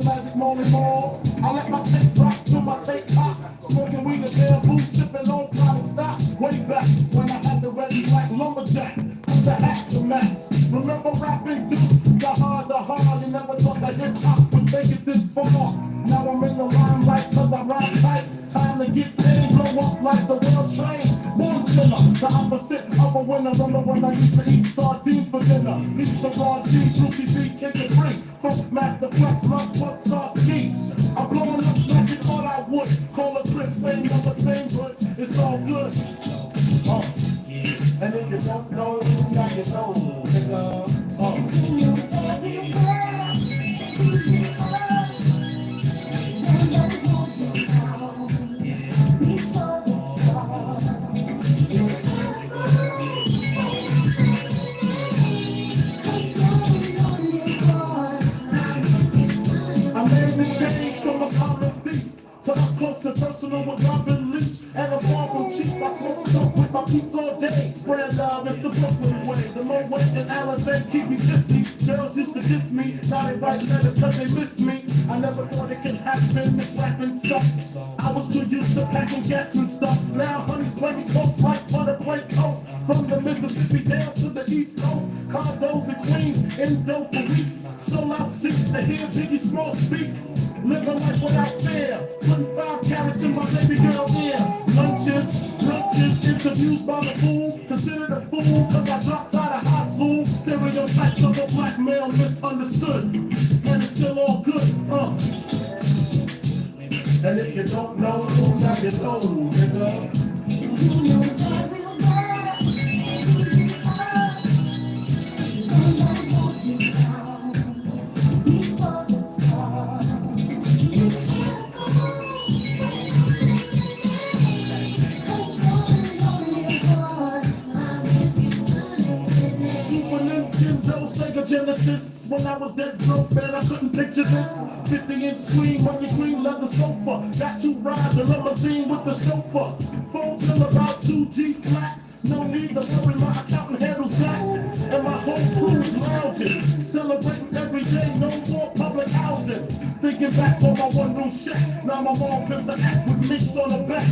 magic morning mall. I let my tape drop to my tape top. Smoking weed and bamboo, sipping on private stock. Way back when I had the red and black lumberjack with the hat to match. Remember rapping, dude? The hard. You never thought that hip hop would make it this far. Now I'm in the limelight cause I rhyme tight. Time to get paid, blow up like the world train. Born sinner, the opposite of a winner. Remember when I used to eat sardines for dinner? Used to raw G, Brucey B, Kick It Free. Funk Master Flex, Love, Put, Star Ski. I'm blowing up like you thought I would. Call a trip, same number, same hood. It's all good. And if you don't know, now you know, nigga. Personal with Robin Leach and a far from cheap. I smoke soap with my peeps all day. Spread love, it's the Brooklyn way. The low way and Alizé keep me busy. Girls used to diss me, now they write letters cause they miss me. I never thought it could happen, this rapping stuff. I was too used to packing gats and stuff. Now honeys play me close like butter play coke. From the Mississippi down to the East Coast. Condos and Queens, Indo for weeks. Sold out seats to hear Biggie Small speak. Living life without fear. Putting 5 carats in my baby girl ear. Lunches, brunches, interviews by the pool. Considered a fool cause I dropped out of high school. Stereotypes of a black male misunderstood. And it's still all good, And if you don't know, now you know, nigga. Genesis, when I was that broke, man, I couldn't picture this. 50-inch screen, money green leather sofa. Got 2 rides, a limousine with the chauffeur. Phone bill about 2 G's flat. No need to worry, my accountant handles that. And my whole crew's lounging, celebrating every day, no more public housing. Thinking back on my one-room shack. Now my mom pimps an act with minks on her back.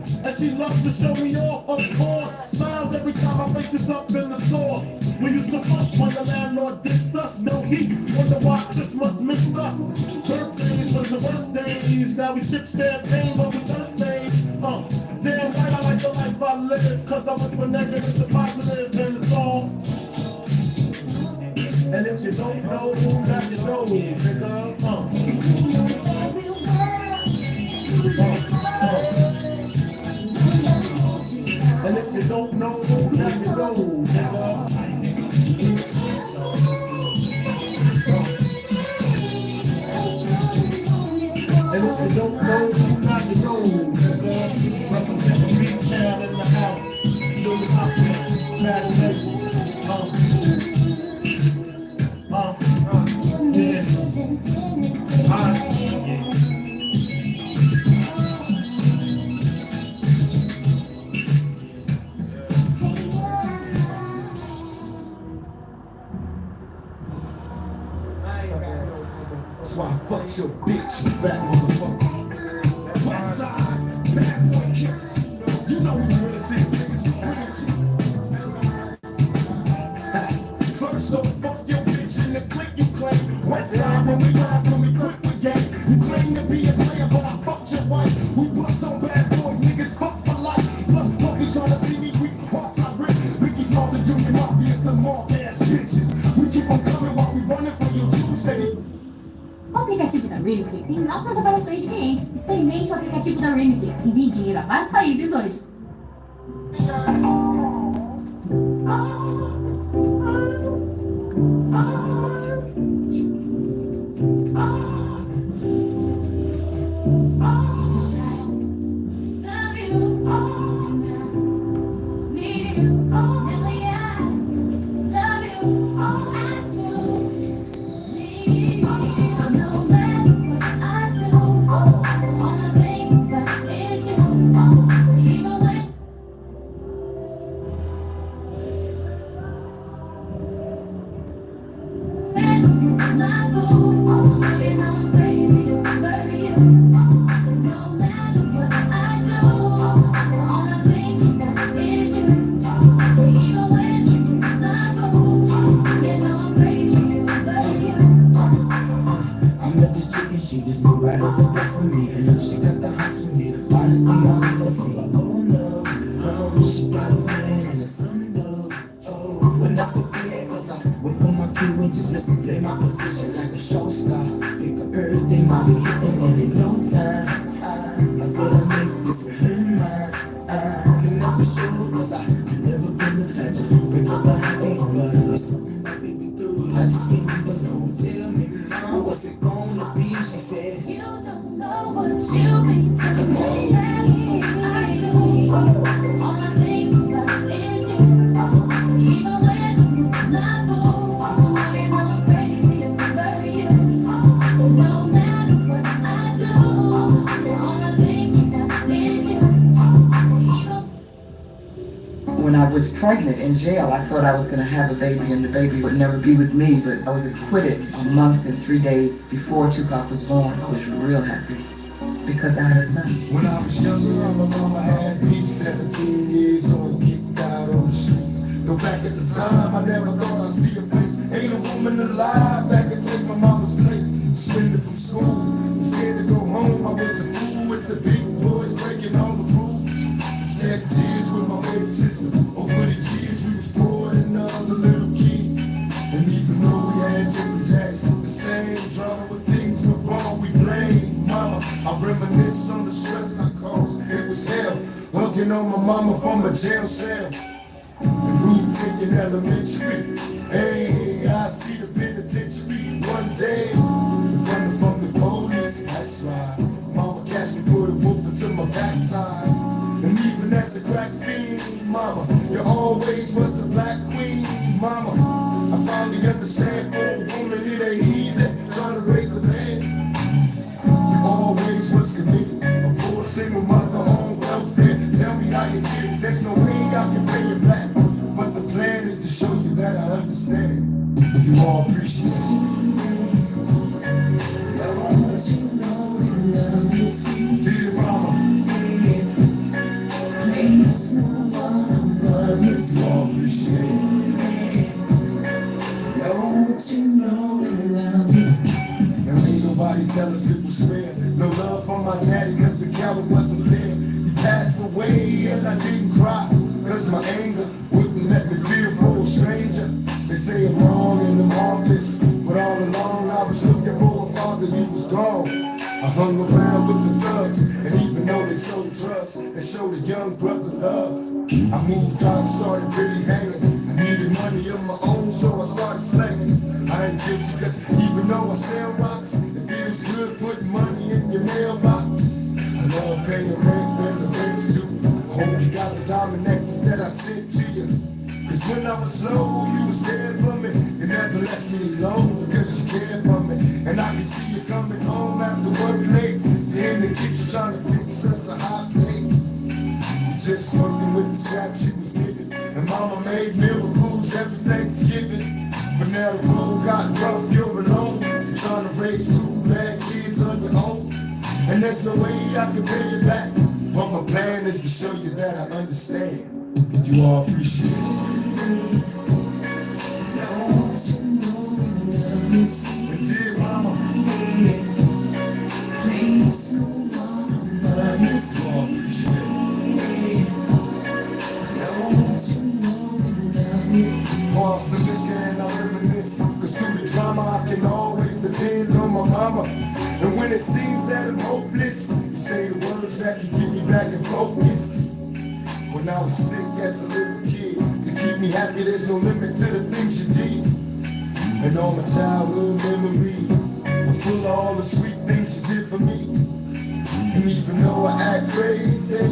And she loves to show me off, of course. Smiles every time my face is up in the sauce. We used to fuss when the landlord dissed us. No heat, wonder why Christmas missed us. Birthdays was the worst days. Now we sip champagne over birthdays. Damn right, I like the life I live. Cause I went from negative to positive and it's all. And if you don't know, now you know, nigga. And if you don't know, now you know, nigga. And if you don't know, now you know, nigga. Representing B-Town in the house. Julie Hopkins, Mad Table. That's why I fucked your bitch, you fat motherfucker. West side, bad boy killers. You know who really sees niggas. First off, fuck your bitch in the clique you claim. West side, when we ride, when we quit the game. You claim to be a player, but I fucked your wife. We bust on bad boys, niggas fuck for life. Plus, Puffy trying to see me weak, hearts I rip. Biggie Smalls and Junior Mafia, some mark ass bitches. We keep on coming while we running for your Tuesday. O aplicativo da Remedy tem altas avaliações de clientes. Experimente o aplicativo da Remedy. Envie dinheiro a vários países hoje. show star. Pick up everything, mommy hitting, and in no time, I better make this with her mine. And that's for sure, cause I never been the type to break up a happy home. But there's something my baby through, I just can't leave alone. Tell me, mom, what's it gonna be? She said, You don't know what you mean to me. I do. All I think about is you. Even when I'm not born, you know I'm crazy over you. No matter what I do, all I think about is you. Even When I was pregnant in jail, I thought I was going to have a baby and the baby would never be with me, but I was acquitted a month and 3 days before Tupac was born. I was real happy because I had a son. When I was younger, my mama had beef, 17 years old, kicked out on the streets. Though back at the time, I never thought I'd see her face. Ain't a woman alive that could take my mama's place. Suspended from school, scared to go home. I was a fool with the big boys breaking all the rules. Shed tears with my baby sister. Over the years, we was poor than other little kids. And even though we had different daddies, the same drama when things went wrong, we blame mama. I reminisce on the stress I caused. It was hell, hugging on my mama from a jail cell. And we thinking elementary. Hey, I see the penitentiary one day. Running from the police, that's right. Mama catch me, put a whoop into my backside. And even as a crack fiend, mama, you always was a black queen, mama. I finally understand for a woman it ain't easy trying to raise a man. You always was committed, a poor single mother on welfare. Tell me how you did it, there's no way I can pay you back. But the plan is to show you that I understand. You all appreciate it. Dear mama, you all appreciate it. Now ain't nobody tell us it was fair. No love for my daddy cause the coward wasn't there. He passed away and I didn't cry cause my anger wouldn't let me feel for a stranger. They say I'm wrong and I'm heartless, but all along I was looking for a father, he was gone. I hung around with the thugs, and even though they sold drugs, they showed a young brother love. I moved out and started really hanging. I needed money of my own, so I started slanging. I ain't guilty cause even though I sell rocks, it feels good putting money in your mailbox. I love paying rent when the rent's due. I hope you got the diamond necklace that I sent to you. Cause when I was low, you was there for me. You never left me alone because you cared for me. And I can see you coming home after work late. You're in the kitchen trying to fix us a hot plate. You just working with the scraps you was given. And mama made miracles every Thanksgiving. But now the road got rough, you're alone. You're trying to raise 2 bad kids on your own. And there's no way I can pay you back. But my plan is to show you that I understand. You all appreciate it. And dear mama, you all appreciate it. Pour some liquor and I reminisce. Cause through the drama I can always depend on my mama. And when it seems that I'm hopeless, you say the words that can get me back in focus. When I was sick as a little kid, to keep me happy there's no limit to the things you did. And all my childhood memories are full of all the sweet things you did for me. And even though I act crazy,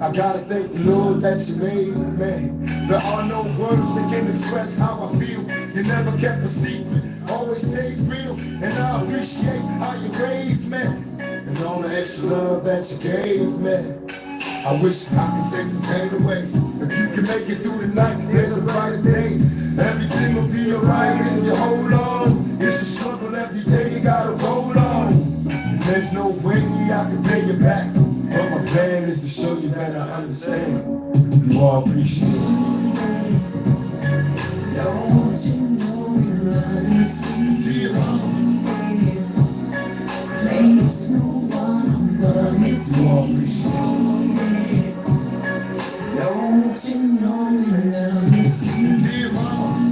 I gotta thank the Lord that you made me. There are no words that can express how I feel. You never kept a secret, always stayed real. And I appreciate how you raised me, and all the extra love that you gave me. I wish I could take the pain away. If you can make it through the night, there's a brighter day. Everything will be alright if you hold on. It's a struggle every day, you gotta roll on. And there's no way I can pay you back. But my plan is to show you that I understand. You all appreciate it. Don't you know you love me sweet? Dear mama, there's no one above me sweet. You all appreciate it. Don't you know you love me sweet? Dear mama.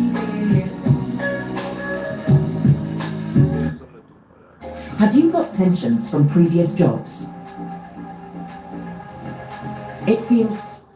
Have you got pensions from previous jobs? It feels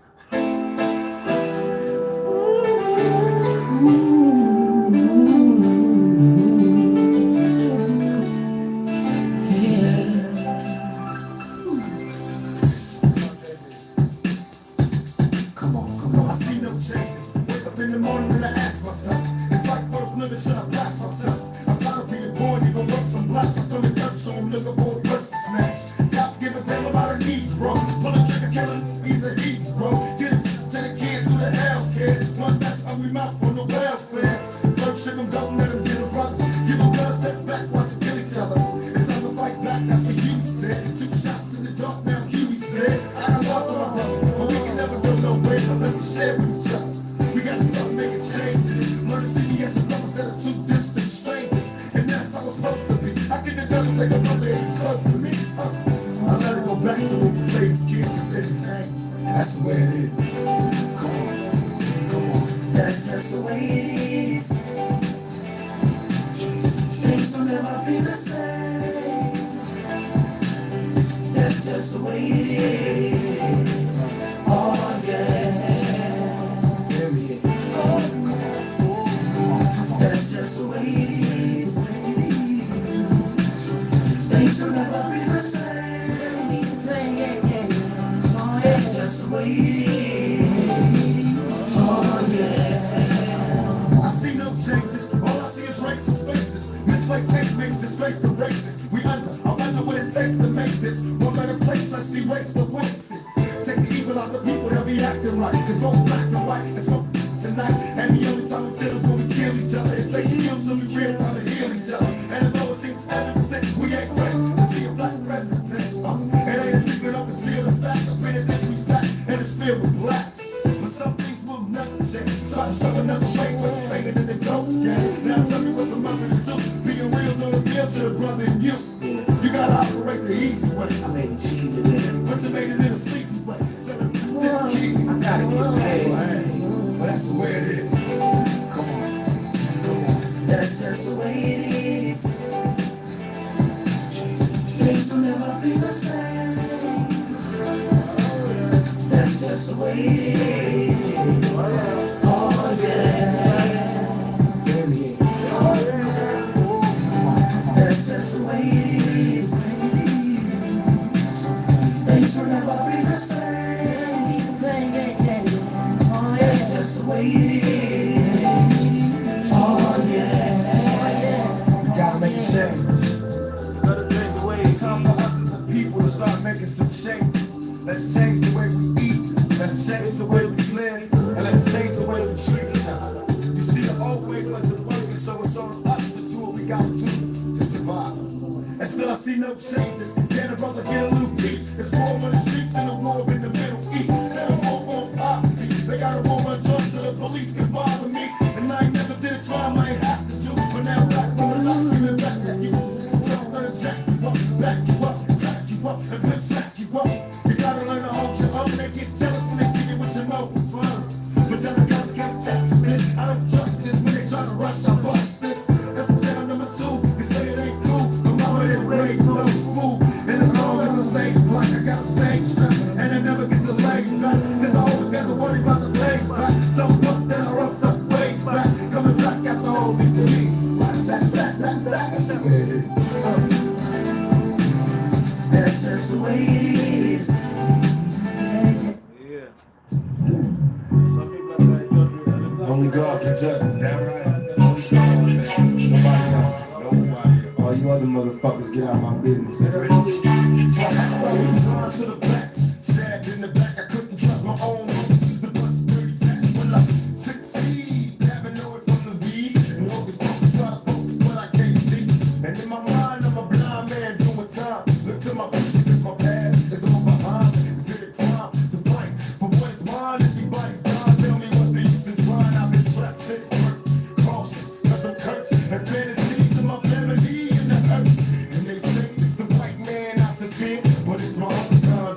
I see no changes. Wake up in the morning and I ask myself, it's like first living, should I blast myself? I'm tired of being born, even worse, I'm black. My stomach hurts, so I'm looking for a birth to smash. Cops give a damn about a need, bro. Pull a trigger, kill him, he's a heat, bro. Get it to the kids who the hell cares. One that's hungry mouth on the welfare. First ship them, don't let them get the brothers. Give them guns, step back, watch them kill each other. It's time to fight back, that's what Huey said. 2 shots in the dark, now Huey's dead. I got love for my brother, but we can never go nowhere unless we share with each other. We gotta start making changes. Learn to see me as a brother instead of 2 distant strangers. And that's how it's supposed to be. How can the devil take a brother if he's close to me? I let it go back to when we played as kids and didn't change. That's the way it is. Come on, come on. That's just the way it is. Things will never be the same. That's just the way it is. Oh yeah. That's just the way it is. Things will never be the same. That's just the way it is. Oh yeah. I see no changes. All I see is racist faces. Misplaced hate makes disgrace to races. We I wonder what it takes to make this one better place. Let's see race but wasted. Take the evil out the people, they'll be acting right. Cause both black and white, it's no tonight. And the only time we chill is when we kill each other. It takes skill till we real time to heal each other. And although it seems evident, we ain't ready to see a black president. It ain't a secret, I can seal the fact. The penitentiary's back and it's filled with blacks. But some things will never change. Try to show another way, but it's hanging in the dope game. Now tell me what's a mother to do. Being real don't appeal to the brother in you. You gotta operate the easy way. I made it cheap today. But you made it in a sleazy way. So the key. I gotta get paid. But that's the way it is. Come on. Come on. That's just the way it is. Things will never be the same. That's just the way it is. Oh yeah. That's just the way it is. Things will never be the same. That's just the way it is. Oh yeah. We gotta make a change. It's time for us as a people to start making some changes. Let's change the way we eat. Let's change the way we live. And let's change the way we treat each other. You see, the old way wasn't working, so it's on us to do what we gotta do to survive. And still I see no changes. Can a brother get a little peace? It's war on the streets and a war in the Middle East. Instead of war on poverty, they got a war on drugs so the police can bother me. And I ain't never did a crime I ain't have to do. But now black women lock screaming back at you. Don't learn to jack you up, back you up, crack you up, and flip smack you up. You gotta learn to hold your own. They get jealous when they see you with your mouth fun. But then I gotta get touch this. I don't trust this when they try to rush, I bust this. That's the sound number 2. They say it ain't cool. My mama didn't raise no fool. And as long as I stay black, I got a stage strap. And I never get to lay back. Cause I always got to worry about the leg back. So fuck that I roughed up way back. Coming back after all these deletes. Tat, tat, tat, tat. That's the way it is. That's just the way it is. Only God can judge me. That right? Only God, man. Nobody else. Nobody. All you other motherfuckers, get out my business. I was drawn to the facts. Stabbed in the back, I couldn't trust my own. This is the bunch of dirty facts. Will I succeed? Haven't know it from the weed. And focus, try to focus, but I can't see. And in my mind, I'm a blind man doing time. Look to my future, cause my past is all behind. Is it a crime to fight for what is mine? Everybody's dying. Tell me what's the use in trying? I've been trapped since birth. Cautious, cause I'm cursed. And fantasies of my family in the earth. And they say it's the white man out to fear, but it's my own gun.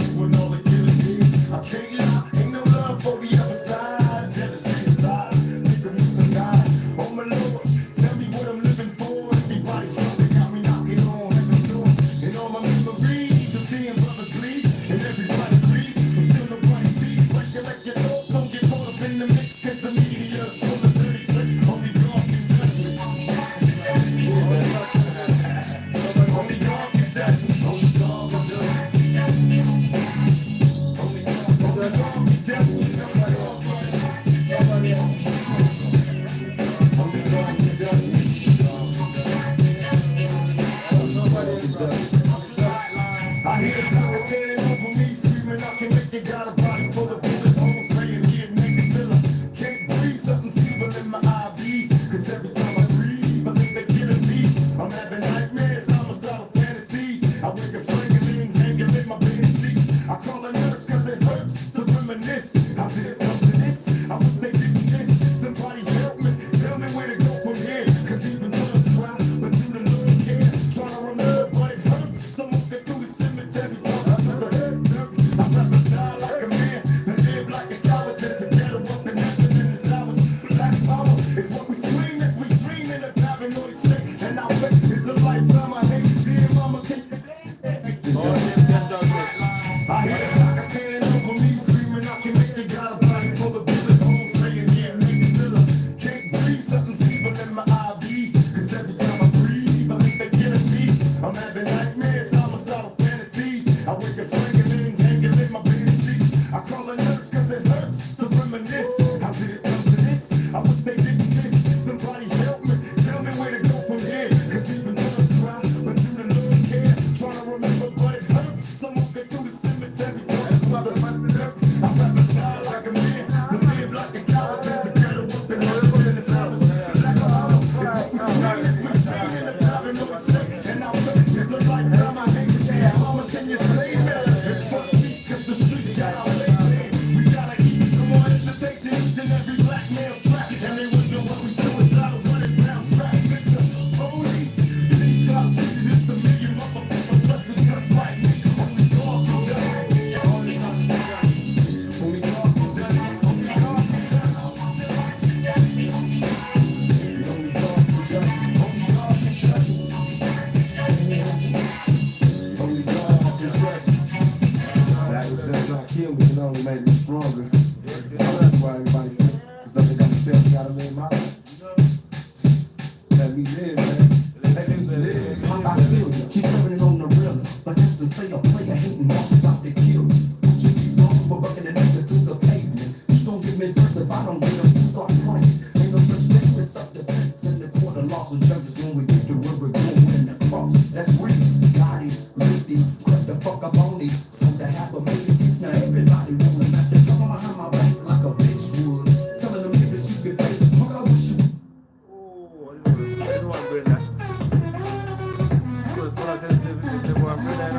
what I said to boy, I'm good at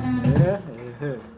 him. Yeah.